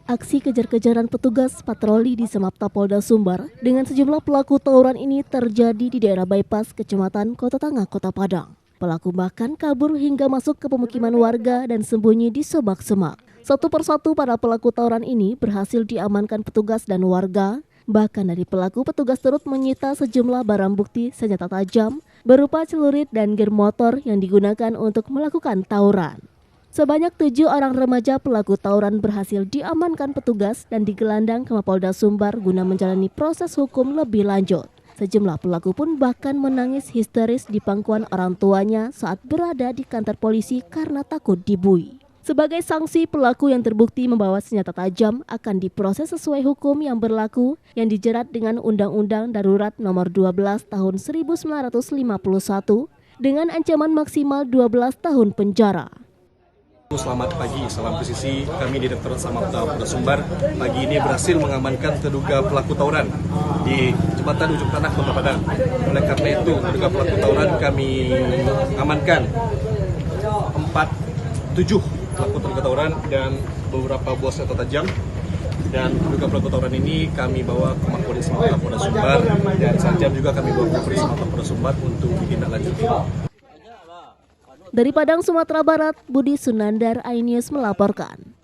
Aksi kejar-kejaran petugas patroli di Semapta Polda Sumbar dengan sejumlah pelaku tawuran ini terjadi di daerah bypass Kecamatan Kota Tangah, Kota Padang. Pelaku bahkan kabur hingga masuk ke pemukiman warga dan sembunyi di semak-semak. Satu persatu para pelaku tawuran ini berhasil diamankan petugas dan warga. Bahkan dari pelaku, petugas turut menyita sejumlah barang bukti senjata tajam berupa celurit dan gear motor yang digunakan untuk melakukan tawuran. Sebanyak 7 orang remaja pelaku tawuran berhasil diamankan petugas dan digelandang ke Mapolda Sumbar guna menjalani proses hukum lebih lanjut. Sejumlah pelaku pun bahkan menangis histeris di pangkuan orang tuanya saat berada di kantor polisi karena takut dibui. Sebagai sanksi, pelaku yang terbukti membawa senjata tajam akan diproses sesuai hukum yang berlaku yang dijerat dengan Undang-Undang Darurat Nomor 12 Tahun 1951 dengan ancaman maksimal 12 tahun penjara. Selamat pagi, salam presisi. Kami di Direktorat Samapta Polda Sumbar pagi ini berhasil mengamankan terduga pelaku tawuran di Jembatan Ujung Tanah, Kota Padang. Oleh karena itu, terduga pelaku tawuran kami amankan 7 pelaku terduga tawuran dan beberapa buah senjata tajam. Dan terduga pelaku tawuran ini kami bawa ke Mapolres Samapta Polda Sumbar dan sajam juga kami bawa ke Mapolres Samapta Polda Sumbar untuk ditindaklanjuti. Dari Padang, Sumatera Barat, Budi Sunandar, iNews melaporkan.